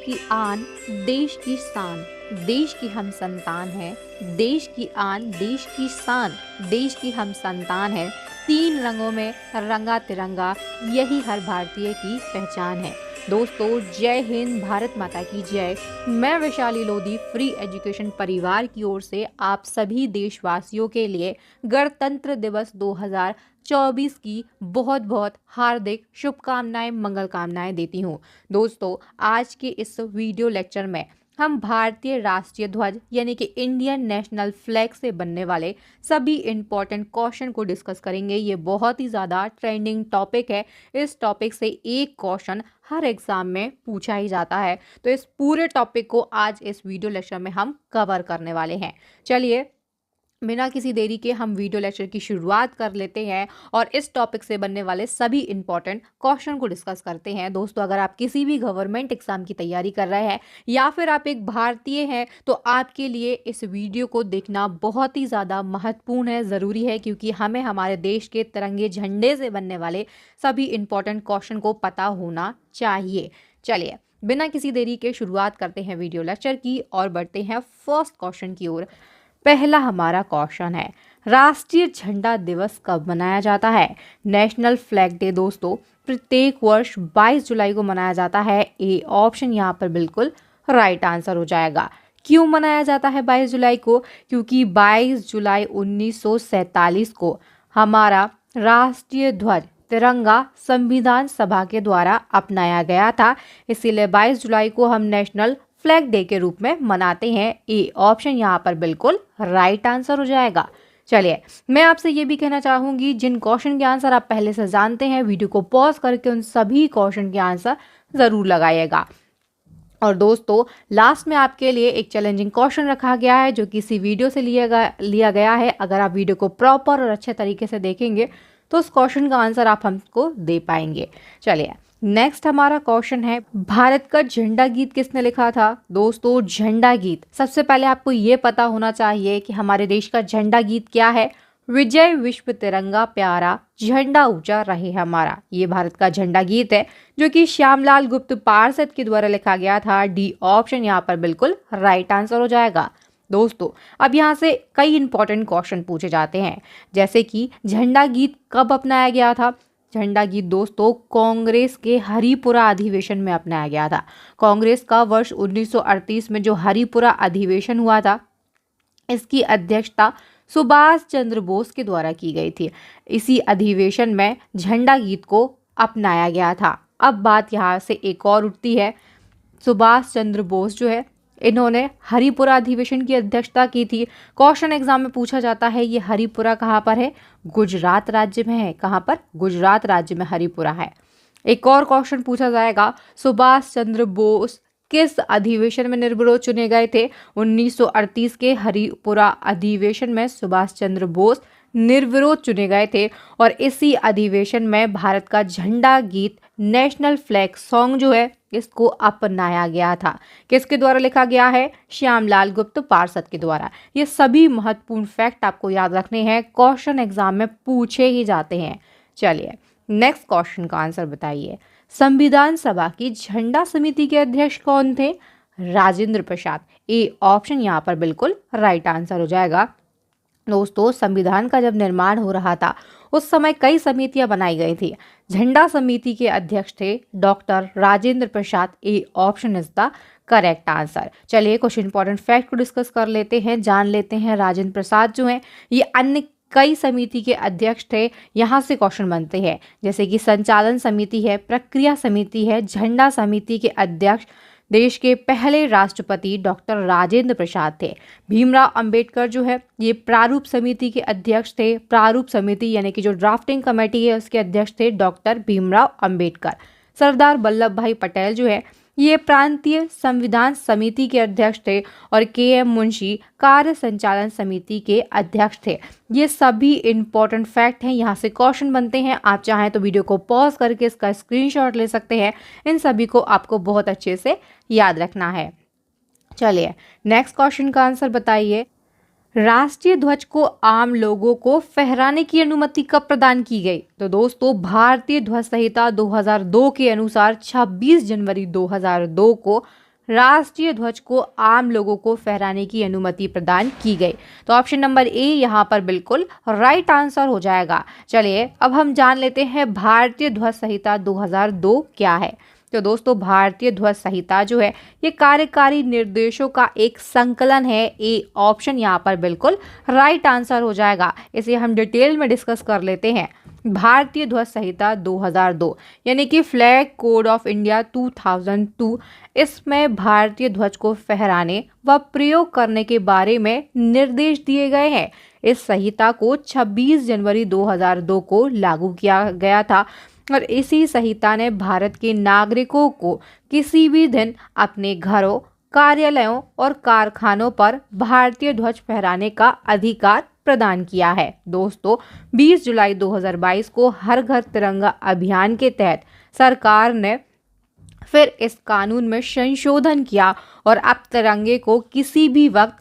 की आन, देश की शान, देश की हम संतान हैं। देश की आन, देश की शान, देश की हम संतान हैं। तीन रंगों में रंगा तिरंगा, यही हर भारतीय की पहचान है। दोस्तों, जय हिंद, भारत माता की जय। मैं वैशाली लोधी फ्री एजुकेशन परिवार की ओर से आप सभी देशवासियों के लिए गणतंत्र दिवस 2024 की बहुत बहुत हार्दिक शुभकामनाएं, मंगल कामनाएं देती हूँ। दोस्तों, आज के इस वीडियो लेक्चर में हम भारतीय राष्ट्रीय ध्वज यानी कि इंडियन नेशनल फ्लैग से बनने वाले सभी इंपॉर्टेंट क्वेश्चन को डिस्कस करेंगे। ये बहुत ही ज़्यादा ट्रेंडिंग टॉपिक है। इस टॉपिक से एक क्वेश्चन हर एग्जाम में पूछा ही जाता है। तो इस पूरे टॉपिक को आज इस वीडियो लेक्चर में हम कवर करने वाले हैं। चलिए, बिना किसी देरी के हम वीडियो लेक्चर की शुरुआत कर लेते हैं और इस टॉपिक से बनने वाले सभी इंपॉर्टेंट क्वेश्चन को डिस्कस करते हैं। दोस्तों, अगर आप किसी भी गवर्नमेंट एग्जाम की तैयारी कर रहे हैं या फिर आप एक भारतीय हैं तो आपके लिए इस वीडियो को देखना बहुत ही ज़्यादा महत्वपूर्ण है, ज़रूरी है, क्योंकि हमें हमारे देश के तिरंगे झंडे से बनने वाले सभी इंपॉर्टेंट क्वेश्चन को पता होना चाहिए। चलिए, बिना किसी देरी के शुरुआत करते हैं वीडियो लेक्चर की और बढ़ते हैं फर्स्ट क्वेश्चन की ओर। पहला हमारा क्वेश्चन है, राष्ट्रीय झंडा दिवस कब मनाया जाता है? नेशनल फ्लैग डे दोस्तों प्रत्येक वर्ष 22 जुलाई को मनाया जाता है। ए ऑप्शन यहाँ पर बिल्कुल राइट आंसर हो जाएगा। क्यों मनाया जाता है 22 जुलाई को? क्योंकि 22 जुलाई 1947 को हमारा राष्ट्रीय ध्वज तिरंगा संविधान सभा के द्वारा अपनाया गया था। इसीलिए 22 जुलाई को हम नेशनल फ्लैग डे के रूप में मनाते हैं। ए ऑप्शन यहाँ पर बिल्कुल राइट आंसर हो जाएगा। चलिए, मैं आपसे ये भी कहना चाहूंगी, जिन क्वेश्चन के आंसर आप पहले से जानते हैं, वीडियो को पॉज करके उन सभी क्वेश्चन के आंसर जरूर लगाइएगा। और दोस्तों, लास्ट में आपके लिए एक चैलेंजिंग क्वेश्चन रखा गया है जो किसी वीडियो से लिया गया है। अगर आप वीडियो को प्रॉपर और अच्छे तरीके से देखेंगे तो उस क्वेश्चन का आंसर आप हमको दे पाएंगे। चलिए, नेक्स्ट हमारा क्वेश्चन है, भारत का झंडा गीत किसने लिखा था? दोस्तों, झंडा गीत, सबसे पहले आपको ये पता होना चाहिए कि हमारे देश का झंडा गीत क्या है। विजय विश्व तिरंगा प्यारा, झंडा ऊंचा रहे हमारा, ये भारत का झंडा गीत है जो कि श्यामलाल गुप्त पार्षद के द्वारा लिखा गया था। डी ऑप्शन यहाँ पर बिल्कुल राइट आंसर हो जाएगा। दोस्तों, अब यहाँ से कई इंपॉर्टेंट क्वेश्चन पूछे जाते हैं, जैसे कि झंडा गीत कब अपनाया गया था? झंडा गीत दोस्तों कांग्रेस के हरिपुरा अधिवेशन में अपनाया गया था। कांग्रेस का वर्ष 1938 में जो हरिपुरा अधिवेशन हुआ था, इसकी अध्यक्षता सुभाष चंद्र बोस के द्वारा की गई थी। इसी अधिवेशन में झंडा गीत को अपनाया गया था। अब बात यहाँ से एक और उठती है, सुभाष चंद्र बोस जो है, इन्होंने हरिपुरा अधिवेशन की अध्यक्षता की थी। क्वेश्चन एग्जाम में पूछा जाता है, ये हरिपुरा कहाँ पर है? गुजरात राज्य में है। कहाँ पर? गुजरात राज्य में हरिपुरा है। एक और क्वेश्चन पूछा जाएगा, सुभाष चंद्र बोस किस अधिवेशन में निर्विरोध चुने गए थे? 1938 के हरिपुरा अधिवेशन में सुभाष चंद्र बोस निर्विरोध चुने गए थे और इसी अधिवेशन में भारत का झंडा गीत नेशनल फ्लैग सॉन्ग जो है, इसको अपनाया गया था। किसके द्वारा लिखा गया है? श्यामलाल गुप्त पार्षद के द्वारा। ये सभी महत्वपूर्ण फैक्ट आपको याद रखने हैं, क्वेश्चन एग्जाम में पूछे ही जाते हैं। चलिए, नेक्स्ट क्वेश्चन का आंसर बताइए। संविधान सभा की झंडा समिति के अध्यक्ष कौन थे? राजेंद्र प्रसाद। ए ऑप्शन यहाँ पर बिल्कुल राइट आंसर हो जाएगा। दोस्तों, संविधान का जब निर्माण हो रहा था उस समय कई समितियां बनाई गई थी। झंडा समिति के अध्यक्ष थे doctor Rajendra Prasad. A option is the correct answer. चलिए, कुछ इंपॉर्टेंट फैक्ट को डिस्कस कर लेते हैं, जान लेते हैं। राजेंद्र प्रसाद जो हैं, ये अन्य कई समिति के अध्यक्ष थे। यहाँ से क्वेश्चन बनते हैं, जैसे कि संचालन समिति है, प्रक्रिया समिति है। झंडा समिति के अध्यक्ष देश के पहले राष्ट्रपति डॉक्टर राजेंद्र प्रसाद थे। भीमराव अंबेडकर जो है, ये प्रारूप समिति के अध्यक्ष थे। प्रारूप समिति यानी कि जो ड्राफ्टिंग कमेटी है, उसके अध्यक्ष थे डॉक्टर भीमराव अंबेडकर। सरदार वल्लभ भाई पटेल जो है, ये प्रांतीय संविधान समिति के अध्यक्ष थे और के एम मुंशी कार्य संचालन समिति के अध्यक्ष थे। ये सभी इंपॉर्टेंट फैक्ट हैं, यहाँ से क्वेश्चन बनते हैं। आप चाहें तो वीडियो को पॉज करके इसका स्क्रीनशॉट ले सकते हैं। इन सभी को आपको बहुत अच्छे से याद रखना है। चलिए, नेक्स्ट क्वेश्चन का आंसर बताइए। राष्ट्रीय ध्वज को आम लोगों को फहराने की अनुमति कब प्रदान की गई? तो दोस्तों, भारतीय ध्वज संहिता 2002 के अनुसार 26 जनवरी 2002 को राष्ट्रीय ध्वज को आम लोगों को फहराने की अनुमति प्रदान की गई? तो ऑप्शन नंबर ए यहाँ पर बिल्कुल राइट आंसर हो जाएगा। चलिए अब हम जान लेते हैं भारतीय ध्वज संहिता 2002 क्या है। तो दोस्तों भारतीय ध्वज संहिता जो है ये कार्यकारी निर्देशों का एक संकलन है। ए ऑप्शन यहाँ पर बिल्कुल राइट आंसर हो जाएगा। इसे हम डिटेल में डिस्कस कर लेते हैं। भारतीय ध्वज संहिता 2002 यानी कि फ्लैग कोड ऑफ इंडिया 2002, इसमें भारतीय ध्वज को फहराने व प्रयोग करने के बारे में निर्देश दिए गए हैं। इस संहिता को 26 जनवरी 2002 को लागू किया गया था और इसी संहिता ने भारत के नागरिकों को किसी भी दिन अपने घरों, कार्यालयों और कारखानों पर भारतीय ध्वज फहराने का अधिकार प्रदान किया है। दोस्तों 20 जुलाई 2022 को हर घर तिरंगा अभियान के तहत सरकार ने फिर इस कानून में संशोधन किया और अब तिरंगे को किसी भी वक्त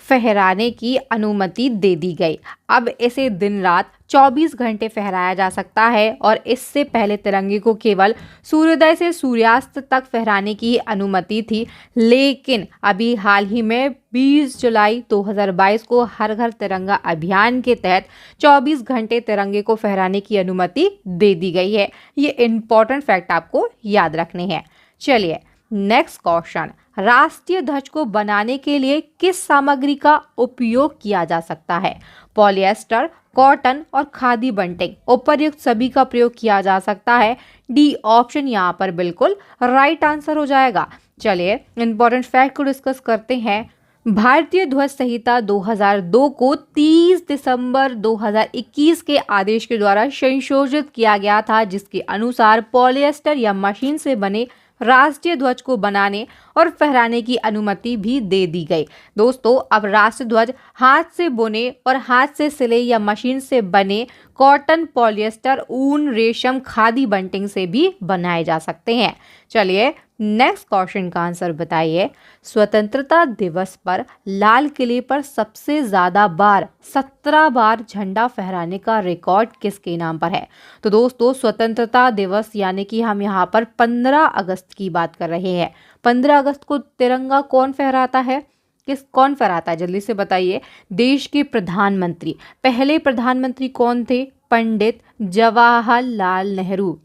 फहराने की अनुमति दे दी गई। अब इसे दिन रात 24 घंटे फहराया जा सकता है और इससे पहले तिरंगे को केवल सूर्योदय से सूर्यास्त तक फहराने की अनुमति थी, लेकिन अभी हाल ही में 20 जुलाई 2022 को हर घर तिरंगा अभियान के तहत 24 घंटे तिरंगे को फहराने की अनुमति दे दी गई है। ये इंपॉर्टेंट फैक्ट आपको याद रखने हैं। चलिए नेक्स्ट क्वेश्चन, राष्ट्रीय ध्वज को बनाने के लिए किस सामग्री का उपयोग किया जा सकता है? पॉलिएस्टर, कॉटन और खादी बंटिंग, उपर्युक्त सभी का प्रयोग किया जा सकता है। डी ऑप्शन यहाँ पर बिल्कुल राइट आंसर हो जाएगा। चलिए इंपॉर्टेंट फैक्ट को डिस्कस करते हैं। भारतीय ध्वज संहिता 2002 को 30 दिसंबर 2021 के आदेश के द्वारा संशोधित किया गया था, जिसके अनुसार पॉलिएस्टर या मशीन से बने राष्ट्रीय ध्वज को बनाने और फहराने की अनुमति भी दे दी गई। दोस्तों अब राष्ट्रीय ध्वज हाथ से बुने और हाथ से सिले या मशीन से बने कॉटन, पॉलिएस्टर, ऊन, रेशम, खादी बंटिंग से भी बनाए जा सकते हैं। चलिए नेक्स्ट क्वेश्चन का आंसर बताइए। स्वतंत्रता दिवस पर लाल किले पर सबसे ज्यादा बार 17 बार झंडा फहराने का रिकॉर्ड किसके नाम पर है? तो दोस्तों स्वतंत्रता दिवस यानी कि हम यहाँ पर 15 अगस्त की बात कर रहे हैं। 15 अगस्त को तिरंगा कौन फहराता है? कौन फहराता है जल्दी से बताइए। देश के प्रधानमंत्री, पहले प्रधानमंत्री कौन थे? पंडित जवाहरलाल नेहरू।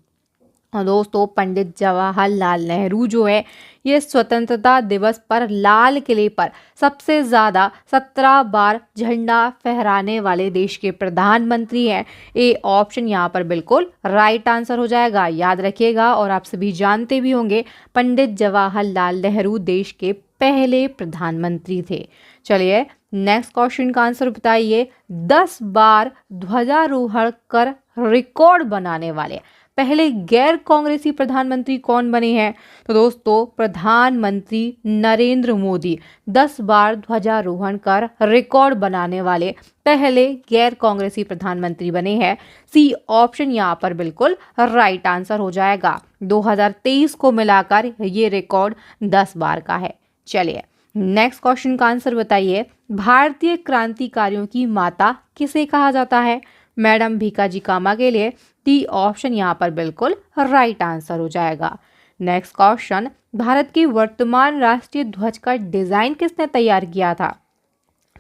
और दोस्तों पंडित जवाहरलाल नेहरू जो है ये स्वतंत्रता दिवस पर लाल किले पर सबसे ज़्यादा 17 बार झंडा फहराने वाले देश के प्रधानमंत्री हैं। ए ऑप्शन यहाँ पर बिल्कुल राइट आंसर हो जाएगा। याद रखिएगा और आप सभी जानते भी होंगे पंडित जवाहरलाल नेहरू देश के पहले प्रधानमंत्री थे। चलिए नेक्स्ट क्वेश्चन का आंसर बताइए। 10 बार ध्वजारोहण कर रिकॉर्ड बनाने वाले पहले गैर कांग्रेसी प्रधानमंत्री कौन बने हैं? तो दोस्तों प्रधानमंत्री नरेंद्र मोदी 10 बार ध्वजारोहण कर रिकॉर्ड बनाने वाले पहले गैर कांग्रेसी प्रधानमंत्री बने हैं। सी ऑप्शन यहाँ पर बिल्कुल राइट आंसर हो जाएगा। 2023 को मिलाकर ये रिकॉर्ड 10 बार का है। चलिए नेक्स्ट क्वेश्चन का आंसर बताइए। भारतीय क्रांतिकारियों की माता किसे कहा जाता है? मैडम भीकाजी कामा के लिए डी ऑप्शन यहाँ पर बिल्कुल राइट आंसर हो जाएगा। नेक्स्ट क्वेश्चन, भारत के वर्तमान राष्ट्रीय ध्वज का डिजाइन किसने तैयार किया था?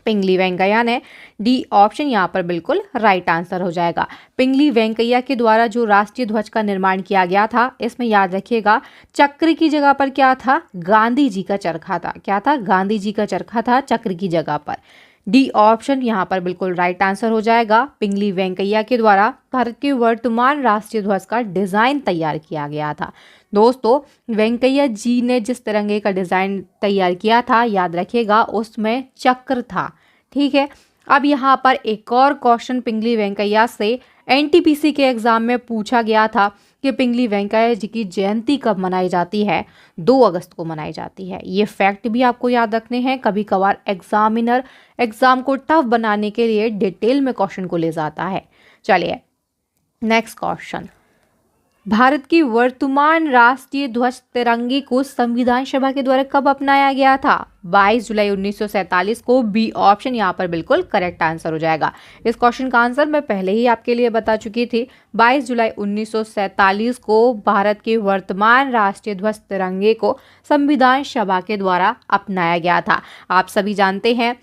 पिंगली वेंकैया ने। डी ऑप्शन यहाँ पर बिल्कुल राइट आंसर हो जाएगा। पिंगली वेंकैया के द्वारा जो राष्ट्रीय ध्वज का निर्माण किया गया था, इसमें याद रखिएगा चक्र की जगह पर क्या था? गांधी जी का चरखा था। क्या था? गांधी जी का चरखा था चक्र की जगह पर। डी ऑप्शन यहाँ पर बिल्कुल राइट आंसर हो जाएगा। पिंगली वेंकैया के द्वारा भारत के वर्तमान राष्ट्रीय ध्वज का डिजाइन तैयार किया गया था। दोस्तों वेंकैया जी ने जिस तिरंगे का डिजाइन तैयार किया था, याद रखिएगा उसमें चक्र था। ठीक है, अब यहाँ पर एक और क्वेश्चन पिंगली वेंकैया से एनटीपीसी के एग्जाम में पूछा गया था कि पिंगली वेंकैया जी की जयंती कब मनाई जाती है? 2 अगस्त को मनाई जाती है। ये फैक्ट भी आपको याद रखने हैं। कभी कभार एग्जामिनर एग्जाम को टफ बनाने के लिए डिटेल में क्वेश्चन को ले जाता है। चलिए नेक्स्ट क्वेश्चन, भारत की वर्तमान राष्ट्रीय ध्वज तिरंगे को संविधान सभा के द्वारा कब अपनाया गया था? 22 जुलाई 1947 को। बी ऑप्शन यहाँ पर बिल्कुल करेक्ट आंसर हो जाएगा। इस क्वेश्चन का आंसर मैं पहले ही आपके लिए बता चुकी थी। 22 जुलाई 1947 को भारत के वर्तमान राष्ट्रीय ध्वज तिरंगे को संविधान सभा के द्वारा अपनाया गया था। आप सभी जानते हैं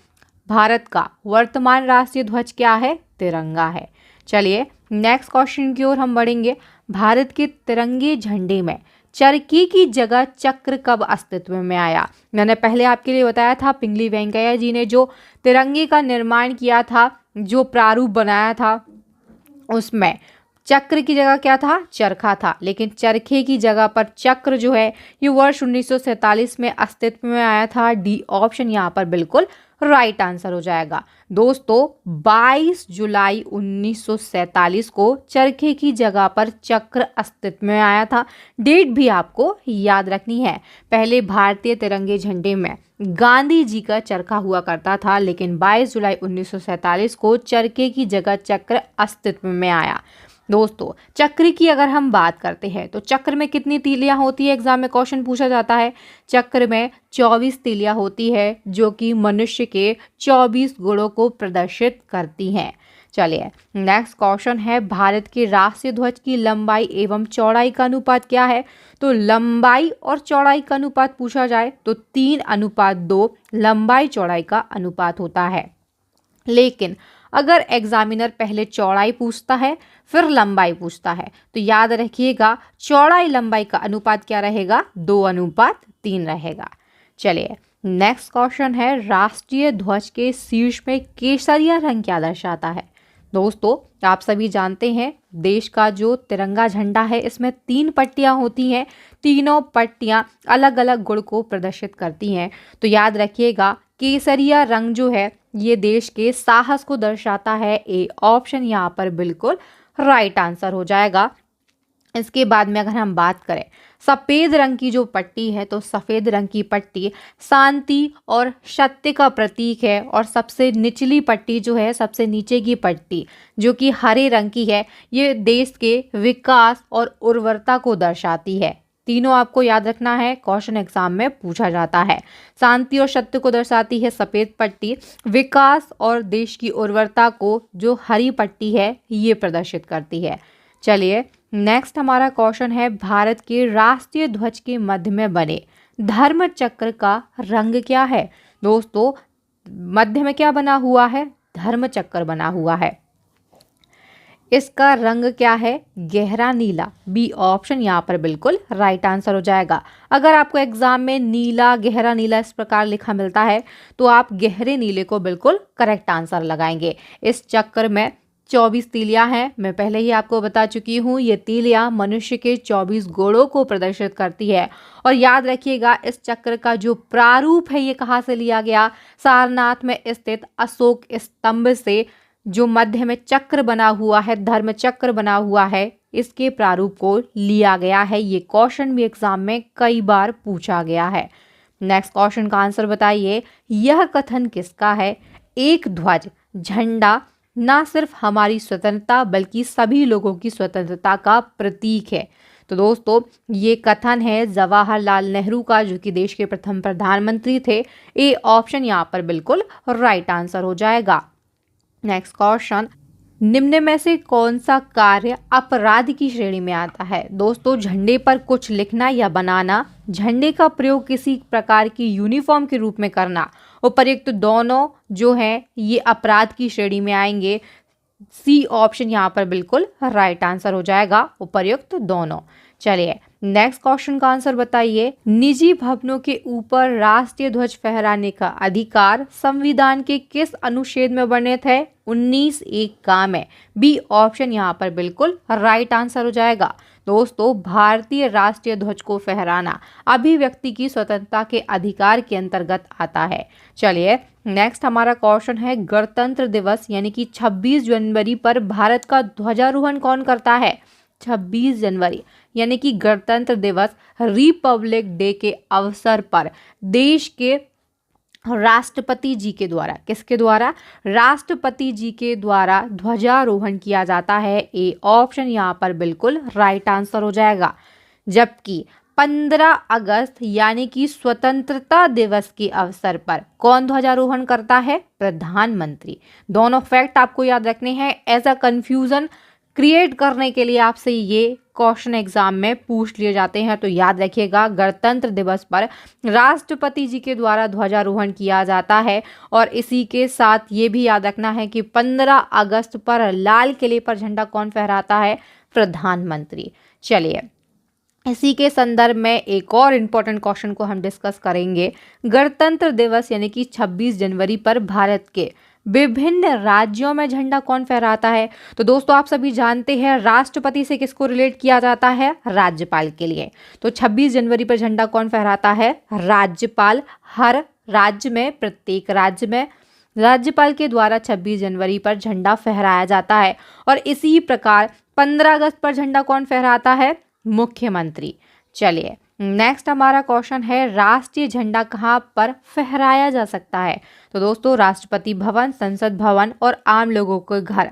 भारत का वर्तमान राष्ट्रीय ध्वज क्या है? तिरंगा है। चलिए नेक्स्ट क्वेश्चन की ओर हम बढ़ेंगे। भारत के तिरंगे झंडे में चरखी की जगह चक्र कब अस्तित्व में आया? मैंने पहले आपके लिए बताया था पिंगली वेंकैया जी ने जो तिरंगे का निर्माण किया था, जो प्रारूप बनाया था, उसमें चक्र की जगह क्या था? चरखा था। लेकिन चरखे की जगह पर चक्र जो है ये वर्ष 1947 में अस्तित्व में आया था। डी ऑप्शन यहाँ पर बिल्कुल राइट आंसर हो जाएगा। दोस्तों 22 जुलाई 1947 को चरखे की जगह पर चक्र अस्तित्व में आया था। डेट भी आपको याद रखनी है। पहले भारतीय तिरंगे झंडे में गांधी जी का चरखा हुआ करता था, लेकिन 22 जुलाई 1947 को चरखे की जगह चक्र अस्तित्व में आया। दोस्तों चक्र की अगर हम बात करते हैं तो चक्र में कितनी तीलियां होती है? एग्जाम में क्वेश्चन पूछा जाता है। चक्र में 24 तीलियां होती है जो कि मनुष्य के 24 गुणों को प्रदर्शित करती हैं। चलिए नेक्स्ट क्वेश्चन है, भारत के राष्ट्रीय ध्वज की लंबाई एवं चौड़ाई का अनुपात क्या है? तो लंबाई और चौड़ाई का अनुपात पूछा जाए तो 3:2 लंबाई चौड़ाई का अनुपात होता है। लेकिन अगर एग्जामिनर पहले चौड़ाई पूछता है फिर लंबाई पूछता है तो याद रखिएगा चौड़ाई लंबाई का अनुपात क्या रहेगा? 2:3 रहेगा। चलिए नेक्स्ट क्वेश्चन है, राष्ट्रीय ध्वज के शीर्ष में केसरिया रंग क्या दर्शाता है? दोस्तों आप सभी जानते हैं देश का जो तिरंगा झंडा है इसमें 3 पट्टियां होती हैं। तीनों पट्टियां अलग अलग गुण को प्रदर्शित करती हैं। तो याद रखिएगा केसरिया रंग जो है ये देश के साहस को दर्शाता है। ए ऑप्शन यहाँ पर बिल्कुल राइट आंसर हो जाएगा। इसके बाद में अगर हम बात करें सफ़ेद रंग की जो पट्टी है तो सफ़ेद रंग की पट्टी शांति और सत्य का प्रतीक है। और सबसे निचली पट्टी जो है, सबसे नीचे की पट्टी जो कि हरे रंग की है, ये देश के विकास और उर्वरता को दर्शाती है। तीनों आपको याद रखना है, क्वेश्चन एग्जाम में पूछा जाता है। शांति और सत्य को दर्शाती है सफ़ेद पट्टी, विकास और देश की उर्वरता को जो हरी पट्टी है ये प्रदर्शित करती है। चलिए नेक्स्ट हमारा क्वेश्चन है, भारत के राष्ट्रीय ध्वज के मध्य में बने धर्म चक्र का रंग क्या है? दोस्तों मध्य में क्या बना हुआ है? धर्म चक्र बना हुआ है। इसका रंग क्या है? गहरा नीला। बी ऑप्शन यहाँ पर बिल्कुल राइट आंसर हो जाएगा। अगर आपको एग्जाम में नीला, गहरा नीला इस प्रकार लिखा मिलता है तो आप गहरे नीले को बिल्कुल करेक्ट आंसर लगाएंगे। इस चक्र में 24 तीलियां हैं। मैं पहले ही आपको बता चुकी हूँ ये तीलियां मनुष्य के 24 गुणों को प्रदर्शित करती है। और याद रखिएगा इस चक्र का जो प्रारूप है ये कहाँ से लिया गया? सारनाथ में स्थित अशोक स्तंभ से जो मध्य में चक्र बना हुआ है, धर्म चक्र बना हुआ है, इसके प्रारूप को लिया गया है। ये क्वेश्चन भी एग्जाम में कई बार पूछा गया है। नेक्स्ट क्वेश्चन का आंसर बताइए, यह कथन किसका है? एक ध्वज झंडा ना सिर्फ हमारी स्वतंत्रता बल्कि सभी लोगों की स्वतंत्रता का प्रतीक है। तो दोस्तों ये कथन है जवाहरलाल नेहरू का, जो कि देश के प्रथम प्रधानमंत्री थे। ए ऑप्शन यहाँ पर बिल्कुल राइट आंसर हो जाएगा। नेक्स्ट क्वेश्चन, निम्न में से कौन सा कार्य अपराध की श्रेणी में आता है? दोस्तों झंडे पर कुछ लिखना या बनाना, झंडे का प्रयोग किसी प्रकार की यूनिफॉर्म के रूप में करना, उपर्युक्त दोनों जो है ये अपराध की श्रेणी में आएंगे। सी ऑप्शन यहाँ पर बिल्कुल राइट आंसर हो जाएगा, उपर्युक्त दोनों। चलिए नेक्स्ट क्वेश्चन का आंसर बताइए, निजी भवनों के ऊपर राष्ट्रीय ध्वज फहराने का अधिकार संविधान के किस अनुच्छेद में वर्णित है? 19(1) का में। बी ऑप्शन यहाँ पर बिल्कुल राइट आंसर हो जाएगा। दोस्तों भारतीय राष्ट्रीय ध्वज को फहराना अभिव्यक्ति की स्वतंत्रता के अधिकार के अंतर्गत आता है। चलिए नेक्स्ट हमारा क्वेश्चन है, गणतंत्र दिवस यानी कि 26 जनवरी पर भारत का ध्वजारोहण कौन करता है? 26 जनवरी यानी कि गणतंत्र दिवस, रिपब्लिक डे के अवसर पर देश के राष्ट्रपति जी के द्वारा, किसके द्वारा? राष्ट्रपति जी के द्वारा ध्वजारोहण किया जाता है। ए ऑप्शन यहाँ पर बिल्कुल राइट आंसर हो जाएगा। जबकि 15 अगस्त यानी कि स्वतंत्रता दिवस के अवसर पर कौन ध्वजारोहण करता है? प्रधानमंत्री। दोनों फैक्ट आपको याद रखने हैं। ऐसा कंफ्यूजन क्रिएट करने के लिए आपसे ये क्वेश्चन एग्जाम में पूछ लिए जाते हैं, तो याद रखिएगा गणतंत्र दिवस पर राष्ट्रपति जी के द्वारा ध्वजारोहण किया जाता है। और इसी के साथ ये भी याद रखना है कि 15 अगस्त पर लाल किले पर झंडा कौन फहराता है? प्रधानमंत्री। चलिए, इसी के संदर्भ में एक और इम्पोर्टेंट क्वेश्चन को हम डिस्कस करेंगे। गणतंत्र दिवस यानी कि 26 जनवरी पर भारत के विभिन्न राज्यों में झंडा कौन फहराता है? तो दोस्तों आप सभी जानते हैं राष्ट्रपति से किसको रिलेट किया जाता है? राज्यपाल के लिए। तो 26 जनवरी पर झंडा कौन फहराता है? राज्यपाल। हर राज्य में, प्रत्येक राज्य में राज्यपाल के द्वारा 26 जनवरी पर झंडा फहराया जाता है। और इसी प्रकार 15 अगस्त पर झंडा कौन फहराता है? मुख्यमंत्री। चलिए, नेक्स्ट हमारा क्वेश्चन है राष्ट्रीय झंडा कहाँ पर फहराया जा सकता है? तो दोस्तों राष्ट्रपति भवन, संसद भवन और आम लोगों के घर,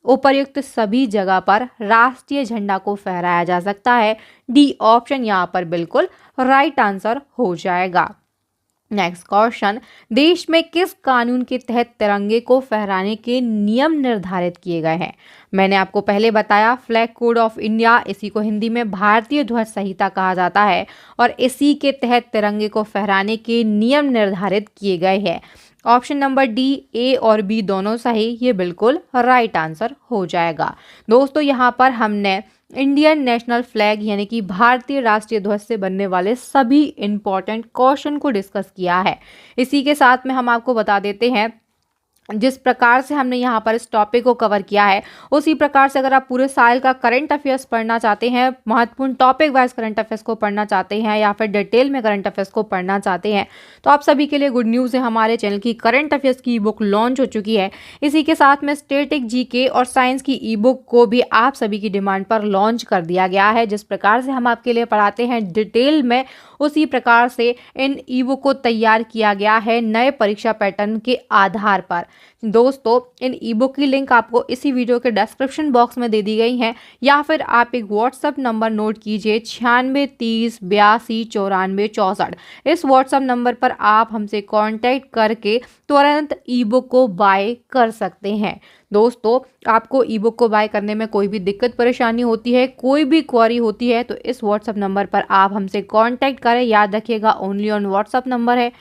उपर्युक्त सभी जगह पर राष्ट्रीय झंडा को फहराया जा सकता है। डी ऑप्शन यहाँ पर बिल्कुल राइट आंसर हो जाएगा। नेक्स्ट क्वेश्चन, देश में किस कानून के तहत तिरंगे को फहराने के नियम निर्धारित किए गए हैं? मैंने आपको पहले बताया फ्लैग कोड ऑफ इंडिया, इसी को हिंदी में भारतीय ध्वज संहिता कहा जाता है। और इसी के तहत तिरंगे को फहराने के नियम निर्धारित किए गए हैं। ऑप्शन नंबर डी, ए और बी दोनों सही, ये बिल्कुल राइट आंसर हो जाएगा। दोस्तों यहाँ पर हमने इंडियन नेशनल फ्लैग यानी कि भारतीय राष्ट्रीय ध्वज से बनने वाले सभी इंपॉर्टेंट क्वेश्चन को डिस्कस किया है। इसी के साथ में हम आपको बता देते हैं जिस प्रकार से हमने यहाँ पर इस टॉपिक को कवर किया है, उसी प्रकार से अगर आप पूरे साल का करंट अफेयर्स पढ़ना चाहते हैं, महत्वपूर्ण टॉपिक वाइज करंट अफेयर्स को पढ़ना चाहते हैं या फिर डिटेल में करंट अफेयर्स को पढ़ना चाहते हैं, तो आप सभी के लिए गुड न्यूज़ है, हमारे चैनल की करंट अफेयर्स की ई बुक लॉन्च हो चुकी है। इसी के साथ में स्टैटिक जीके और साइंस की ई बुक को भी आप सभी की डिमांड पर लॉन्च कर दिया गया है। जिस प्रकार से हम आपके लिए पढ़ाते हैं डिटेल में, उसी प्रकार से इन ई बुक को तैयार किया गया है नए परीक्षा पैटर्न के आधार पर। दोस्तों इन ई बुक की लिंक आपको इसी वीडियो के डिस्क्रिप्शन बॉक्स में दे दी गई है, या फिर आप एक व्हाट्सएप नंबर नोट कीजिए 9630829464। इस व्हाट्सएप नंबर पर आप हमसे कांटेक्ट करके तुरंत ई बुक को बाय कर सकते हैं। दोस्तों आपको ई बुक को बाय करने में कोई भी दिक्कत परेशानी होती है, कोई भी क्वेरी होती है, तो इस व्हाट्सएप नंबर पर आप हमसे कांटेक्ट करें। याद रखिएगा ओनली ऑन व्हाट्सएप नंबर है।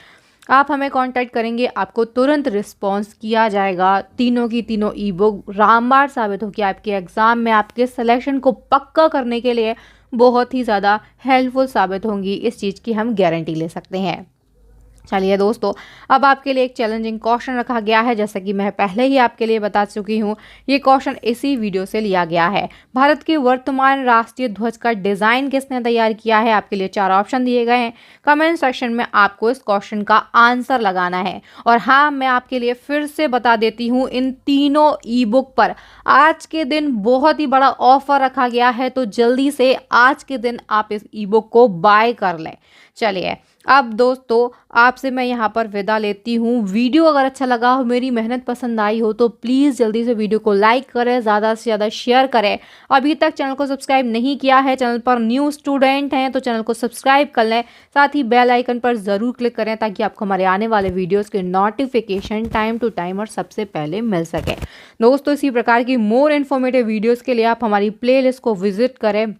आप हमें कांटेक्ट करेंगे, आपको तुरंत रिस्पांस किया जाएगा। तीनों की तीनों ई बुक रामबाण साबित होकर आपके एग्जाम में आपके सिलेक्शन को पक्का करने के लिए बहुत ही ज़्यादा हेल्पफुल साबित होंगी। इस चीज़ की हम गारंटी ले सकते हैं। चलिए दोस्तों, अब आपके लिए एक चैलेंजिंग क्वेश्चन रखा गया है, जैसा कि मैं पहले ही आपके लिए बता चुकी हूँ। ये क्वेश्चन इसी वीडियो से लिया गया है। भारत के वर्तमान राष्ट्रीय ध्वज का डिज़ाइन किसने तैयार किया है? आपके लिए 4 ऑप्शन दिए गए हैं। कमेंट सेक्शन में आपको इस क्वेश्चन का आंसर लगाना है। और हाँ, मैं आपके लिए फिर से बता देती हूँ, इन तीनों ई बुक पर आज के दिन बहुत ही बड़ा ऑफर रखा गया है, तो जल्दी से आज के दिन आप इस ई बुक को बाय कर लें। चलिए, अब दोस्तों आपसे मैं यहाँ पर विदा लेती हूँ। वीडियो अगर अच्छा लगा हो, मेरी मेहनत पसंद आई हो, तो प्लीज़ जल्दी से वीडियो को लाइक करें, ज़्यादा से ज़्यादा शेयर करें। अभी तक चैनल को सब्सक्राइब नहीं किया है, चैनल पर न्यू स्टूडेंट हैं तो चैनल को सब्सक्राइब कर लें। साथ ही बेल आइकन पर ज़रूर क्लिक करें ताकि आपको हमारे आने वाले वीडियोज़ के नोटिफिकेशन टाइम टू टाइम और सबसे पहले मिल सके। दोस्तों इसी प्रकार की मोर इन्फॉर्मेटिव वीडियोज़ के लिए आप हमारी प्ले लिस्ट को विजिट करें।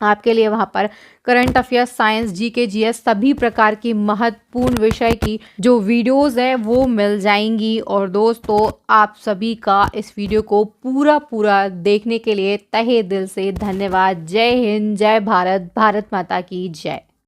आपके लिए वहाँ पर current affairs, science, GK, GS सभी प्रकार की महत्वपूर्ण विषय की जो वीडियोस है वो मिल जाएंगी। और दोस्तों आप सभी का इस वीडियो को पूरा देखने के लिए तहे दिल से धन्यवाद। जय हिंद, जय भारत, भारत माता की जय।